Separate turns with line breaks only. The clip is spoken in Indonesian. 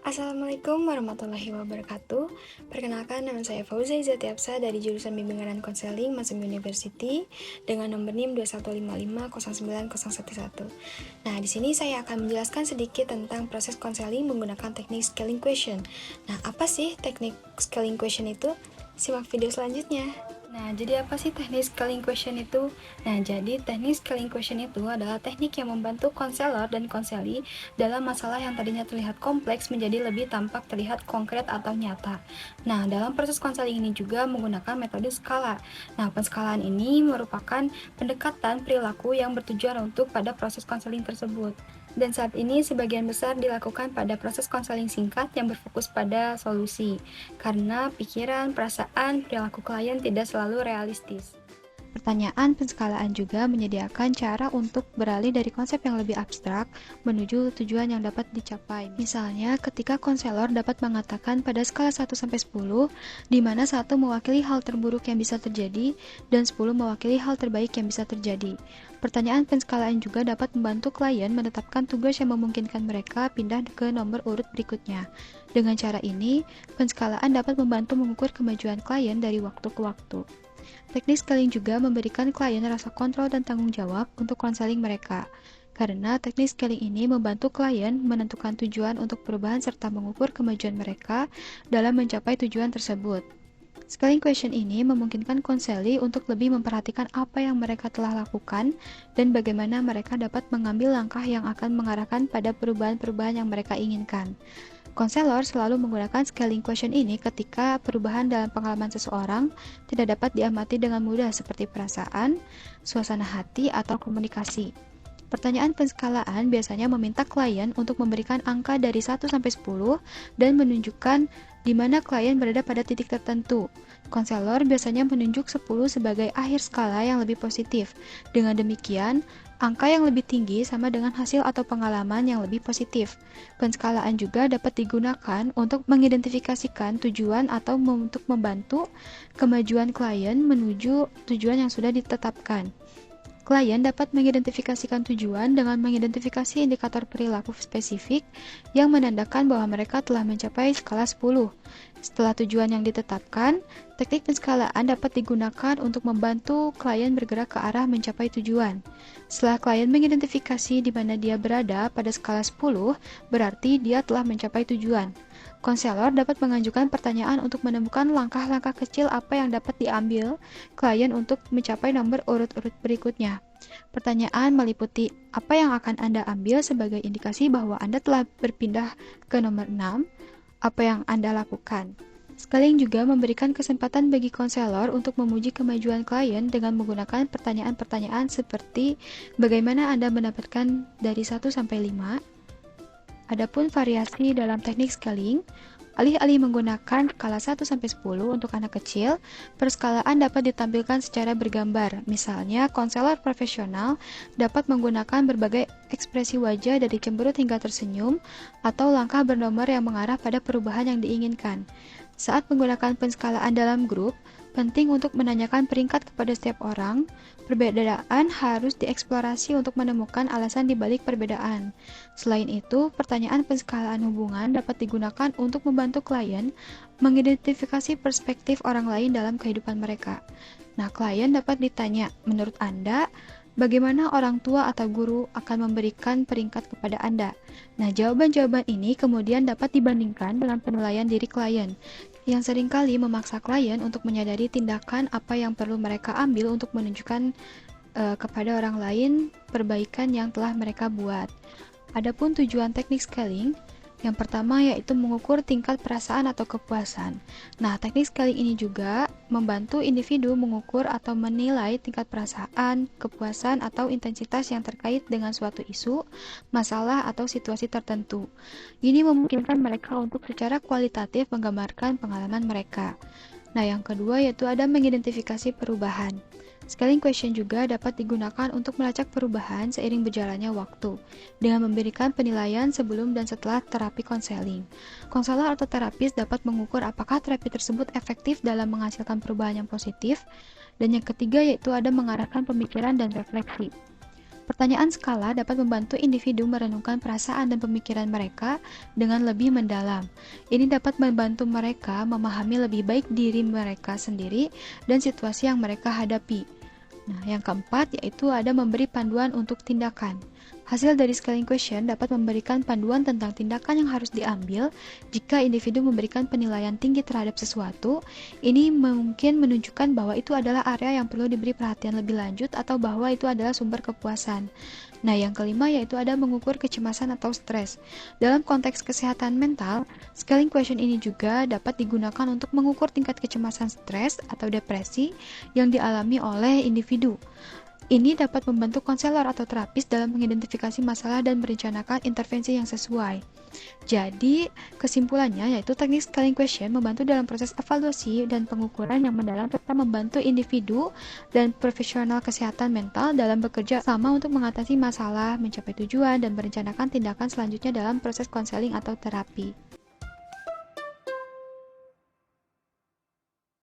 Assalamualaikum warahmatullahi wabarakatuh. Perkenalkan, nama saya Fauzai Zatiapsa dari jurusan Bimbingan dan Konseling Masem University dengan nomor NIM 215509011. Nah, di sini saya akan menjelaskan sedikit tentang proses konseling menggunakan teknik scaling question. Nah, apa sih teknik scaling question itu? Simak video selanjutnya. Nah, jadi apa sih teknik scaling question itu? Nah, jadi teknik scaling question itu adalah teknik yang membantu konselor dan konseli dalam masalah yang tadinya terlihat kompleks menjadi lebih tampak terlihat konkret atau nyata. Nah, dalam proses konseling ini juga menggunakan metode skala. Nah, penskalaan ini merupakan pendekatan perilaku yang bertujuan untuk pada proses konseling tersebut. Dan saat ini sebagian besar dilakukan pada proses konseling singkat yang berfokus pada solusi, karena pikiran, perasaan, perilaku klien tidak selalu realistis. Pertanyaan penskalaan juga menyediakan cara untuk beralih dari konsep yang lebih abstrak menuju tujuan yang dapat dicapai. Misalnya, ketika konselor dapat mengatakan pada skala 1-10, di mana 1 mewakili hal terburuk yang bisa terjadi dan 10 mewakili hal terbaik yang bisa terjadi. Pertanyaan penskalaan juga dapat membantu klien menetapkan tugas yang memungkinkan mereka pindah ke nomor urut berikutnya. Dengan cara ini, penskalaan dapat membantu mengukur kemajuan klien dari waktu ke waktu. Teknik scaling juga memberikan klien rasa kontrol dan tanggung jawab untuk konseling mereka, karena teknik scaling ini membantu klien menentukan tujuan untuk perubahan serta mengukur kemajuan mereka dalam mencapai tujuan tersebut. Scaling question ini memungkinkan konseli untuk lebih memperhatikan apa yang mereka telah lakukan dan bagaimana mereka dapat mengambil langkah yang akan mengarahkan pada perubahan-perubahan yang mereka inginkan. Konselor selalu menggunakan scaling question ini ketika perubahan dalam pengalaman seseorang tidak dapat diamati dengan mudah seperti perasaan, suasana hati, atau komunikasi. Pertanyaan penskalaan biasanya meminta klien untuk memberikan angka dari 1-10 dan menunjukkan di mana klien berada pada titik tertentu. Konselor biasanya menunjuk 10 sebagai akhir skala yang lebih positif. Dengan demikian, angka yang lebih tinggi sama dengan hasil atau pengalaman yang lebih positif. Penskalaan juga dapat digunakan untuk mengidentifikasikan tujuan atau untuk membantu kemajuan klien menuju tujuan yang sudah ditetapkan. Klien dapat mengidentifikasikan tujuan dengan mengidentifikasi indikator perilaku spesifik yang menandakan bahwa mereka telah mencapai skala 10. Setelah tujuan yang ditetapkan, teknik penskalaan dapat digunakan untuk membantu klien bergerak ke arah mencapai tujuan. Setelah klien mengidentifikasi di mana dia berada pada skala 10, berarti dia telah mencapai tujuan. Konselor dapat mengajukan pertanyaan untuk menemukan langkah-langkah kecil apa yang dapat diambil klien untuk mencapai nomor urut-urut berikutnya. Pertanyaan meliputi apa yang akan Anda ambil sebagai indikasi bahwa Anda telah berpindah ke nomor 6, apa yang Anda lakukan. Scaling juga memberikan kesempatan bagi konselor untuk memuji kemajuan klien dengan menggunakan pertanyaan-pertanyaan seperti bagaimana Anda mendapatkan dari 1 sampai 5. Adapun variasi dalam teknik scaling, alih-alih menggunakan skala 1-10 untuk anak kecil, perskalaan dapat ditampilkan secara bergambar. Misalnya, konselor profesional dapat menggunakan berbagai ekspresi wajah dari cemberut hingga tersenyum, atau langkah bernomor yang mengarah pada perubahan yang diinginkan. Saat menggunakan penskalaan dalam grup, penting untuk menanyakan peringkat kepada setiap orang. Perbedaan harus dieksplorasi untuk menemukan alasan di balik perbedaan. Selain itu, pertanyaan penskalaan hubungan dapat digunakan untuk membantu klien mengidentifikasi perspektif orang lain dalam kehidupan mereka. Nah, klien dapat ditanya, menurut Anda, bagaimana orang tua atau guru akan memberikan peringkat kepada Anda? Nah, jawaban-jawaban ini kemudian dapat dibandingkan dengan penilaian diri klien, yang seringkali memaksa klien untuk menyadari tindakan apa yang perlu mereka ambil untuk menunjukkan kepada orang lain perbaikan yang telah mereka buat. Adapun tujuan teknik scaling, yang pertama yaitu mengukur tingkat perasaan atau kepuasan. Nah, teknik scaling ini juga membantu individu mengukur atau menilai tingkat perasaan, kepuasan, atau intensitas yang terkait dengan suatu isu, masalah, atau situasi tertentu. Ini memungkinkan mereka untuk secara kualitatif menggambarkan pengalaman mereka. Nah, yang kedua yaitu ada mengidentifikasi perubahan. Scaling question juga dapat digunakan untuk melacak perubahan seiring berjalannya waktu, dengan memberikan penilaian sebelum dan setelah terapi konseling. Konselor atau terapis dapat mengukur apakah terapi tersebut efektif dalam menghasilkan perubahan yang positif, dan yang ketiga yaitu ada mengarahkan pemikiran dan refleksi.
Pertanyaan skala dapat membantu individu merenungkan perasaan dan pemikiran mereka dengan lebih mendalam. Ini dapat membantu mereka memahami lebih baik diri mereka sendiri dan situasi yang mereka hadapi. Nah, yang keempat yaitu ada memberi panduan untuk tindakan. Hasil dari scaling question dapat memberikan panduan tentang tindakan yang harus diambil jika individu memberikan penilaian tinggi terhadap sesuatu. Ini mungkin menunjukkan bahwa itu adalah area yang perlu diberi perhatian lebih lanjut atau bahwa itu adalah sumber kepuasan. Nah, yang kelima yaitu ada mengukur kecemasan atau stres. Dalam konteks kesehatan mental, scaling question ini juga dapat digunakan untuk mengukur tingkat kecemasan stres atau depresi yang dialami oleh individu. Ini dapat membantu konselor atau terapis dalam mengidentifikasi masalah dan merencanakan intervensi yang sesuai. Jadi, kesimpulannya yaitu teknik scaling question membantu dalam proses evaluasi dan pengukuran yang mendalam serta membantu individu dan profesional kesehatan mental dalam bekerja sama untuk mengatasi masalah, mencapai tujuan, dan merencanakan tindakan selanjutnya dalam proses konseling atau terapi.